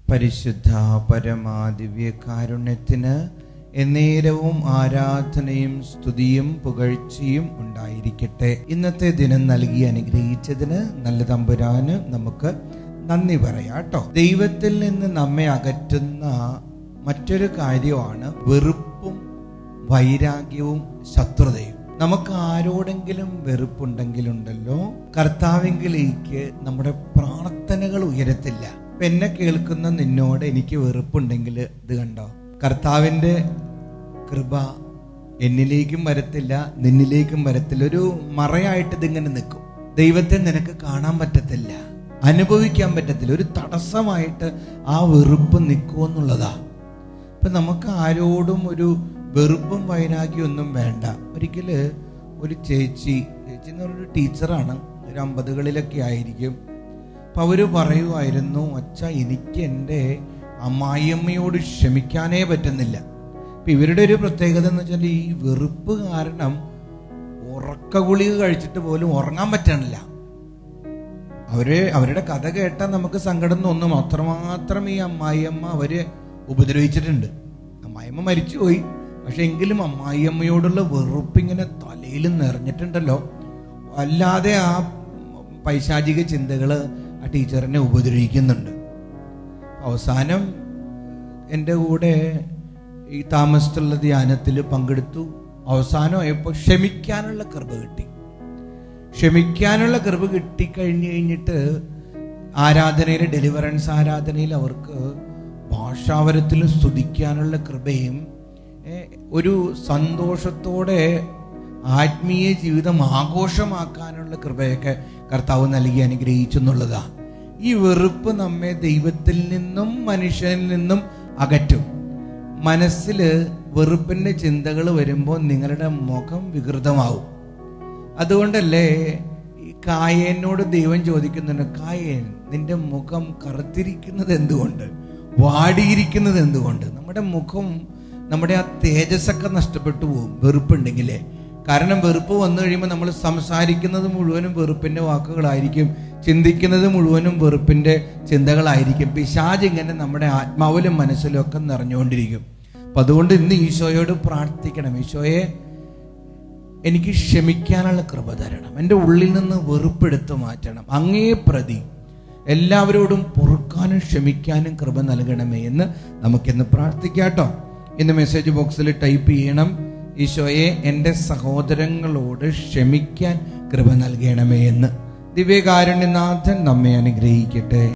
പരിശുദ്ധ പരമാദിവ്യകാരുണ്യത്തിന് എന്നേരവും ആരാധനയും സ്തുതിയും പുകഴ്ചയും ഉണ്ടായിരിക്കട്ടെ. ഇന്നത്തെ ദിനം നൽകി അനുഗ്രഹിച്ചതിന് നല്ല തമ്പുരാന് നമുക്ക് നന്ദി പറയാട്ടോ. ദൈവത്തിൽ നിന്ന് നമ്മെ അകറ്റുന്ന മറ്റൊരു കാര്യമാണ് വെറുപ്പും വൈരാഗ്യവും ശത്രുതയും. നമുക്ക് ആരോടെങ്കിലും വെറുപ്പുണ്ടെങ്കിലുണ്ടല്ലോ, കർത്താവിങ്കിലേക്ക് നമ്മുടെ പ്രാർത്ഥനകൾ ഉയരത്തില്ല. എന്നെ കേൾക്കുന്ന നിന്നോട് എനിക്ക് വെറുപ്പുണ്ടെങ്കിൽ ഇത് കണ്ടോ, കർത്താവിൻ്റെ കൃപ എന്നിലേക്കും വരത്തില്ല, നിന്നിലേക്കും വരത്തില്ല. ഒരു മറയായിട്ട് ഇതിങ്ങനെ നിൽക്കും. ദൈവത്തെ നിനക്ക് കാണാൻ പറ്റത്തില്ല, അനുഭവിക്കാൻ പറ്റത്തില്ല. ഒരു തടസ്സമായിട്ട് ആ വെറുപ്പ് നിൽക്കുമെന്നുള്ളതാ. ഇപ്പം നമുക്ക് ആരോടും ഒരു വെറുപ്പും വൈരാഗ്യം ഒന്നും വേണ്ട. ഒരിക്കല് ഒരു ചേച്ചി എന്ന് പറഞ്ഞൊരു ടീച്ചറാണ്, ഒരു 50കളിലൊക്കെ ആയിരിക്കും. അപ്പം അവർ പറയുമായിരുന്നു, അച്ഛാ എനിക്ക് എൻ്റെ അമ്മായിയമ്മയോട് ക്ഷമിക്കാനേ പറ്റുന്നില്ല. അപ്പം ഇവരുടെ ഒരു പ്രത്യേകത എന്ന് വെച്ചാൽ ഈ വെറുപ്പ് കാരണം ഉറക്ക ഗുളിക കഴിച്ചിട്ട് പോലും ഉറങ്ങാൻ പറ്റണില്ല. അവരുടെ കഥ കേട്ടാൽ നമുക്ക് സങ്കടം തോന്നും. അത്രമാത്രം ഈ അമ്മായിയമ്മ അവര് ഉപദ്രവിച്ചിട്ടുണ്ട്. അമ്മായിയമ്മ മരിച്ചുപോയി, പക്ഷെ എങ്കിലും അമ്മായിയമ്മയോടുള്ള വെറുപ്പിങ്ങനെ തലയിൽ നിറഞ്ഞിട്ടുണ്ടല്ലോ. അല്ലാതെ ആ പൈശാചിക ചിന്തകള് ആ ടീച്ചറിനെ ഉപദ്രവിക്കുന്നുണ്ട്. അവസാനം എൻ്റെ കൂടെ ഈ താമസിച്ചുള്ള ധ്യാനത്തിൽ പങ്കെടുത്തു. അവസാനമായപ്പോൾ ക്ഷമിക്കാനുള്ള കൃപ കിട്ടി. ക്ഷമിക്കാനുള്ള കൃപ കിട്ടിക്കഴിഞ്ഞിട്ട് ആരാധനയിൽ, ഡെലിവറൻസ് ആരാധനയിൽ അവർക്ക് ഭാഷാവരത്തിൽ സ്തുതിക്കാനുള്ള കൃപയും ഒരു സന്തോഷത്തോടെ ആത്മീയ ജീവിതം ആഘോഷമാക്കാനുള്ള കൃപയൊക്കെ കർത്താവ് നൽകി അനുഗ്രഹിച്ചു എന്നുള്ളതാ. ഈ വെറുപ്പ് നമ്മെ ദൈവത്തിൽ നിന്നും മനുഷ്യനിൽ നിന്നും അകറ്റും. മനസ്സിൽ വെറുപ്പിൻ്റെ ചിന്തകൾ വരുമ്പോൾ നിങ്ങളുടെ മുഖം വികൃതമാവും. അതുകൊണ്ടല്ലേ ഈ കായേനോട് ദൈവം ചോദിക്കുന്നുണ്ട്, കായേൻ നിന്റെ മുഖം കറുത്തിരിക്കുന്നത് എന്തുകൊണ്ട്, വാടിയിരിക്കുന്നത് എന്തുകൊണ്ട്? നമ്മുടെ മുഖം, നമ്മുടെ ആ തേജസ്സൊക്കെ നഷ്ടപ്പെട്ടു പോകും വെറുപ്പുണ്ടെങ്കിലേ. കാരണം വെറുപ്പ് വന്നു കഴിയുമ്പോൾ നമ്മൾ സംസാരിക്കുന്നത് മുഴുവനും വെറുപ്പിൻ്റെ വാക്കുകളായിരിക്കും, ചിന്തിക്കുന്നത് മുഴുവനും വെറുപ്പിൻ്റെ ചിന്തകളായിരിക്കും. പിശാച് ഇങ്ങനെ നമ്മുടെ ആത്മാവിലും മനസ്സിലും ഒക്കെ നിറഞ്ഞുകൊണ്ടിരിക്കും. അപ്പം അതുകൊണ്ട് ഇന്ന് ഈശോയോട് പ്രാർത്ഥിക്കണം, ഈശോയെ എനിക്ക് ക്ഷമിക്കാനുള്ള കൃപ തരണം, എൻ്റെ ഉള്ളിൽ നിന്ന് വെറുപ്പെടുത്ത് മാറ്റണം, അങ്ങേ പ്രതി എല്ലാവരോടും പൊറുക്കാനും ക്ഷമിക്കാനും കൃപ നൽകണമേ എന്ന് നമുക്കിന്ന് പ്രാർത്ഥിക്കാട്ടോ. ഇന്ന് മെസ്സേജ് ബോക്സിൽ ടൈപ്പ് ചെയ്യണം, ഈശോയെ എൻ്റെ സഹോദരങ്ങളോട് ക്ഷമിക്കാൻ കൃപ നൽകണമേ എന്ന്. ദിവ്യകാരുണ്യനാഥൻ നമ്മെ അനുഗ്രഹിക്കട്ടെ.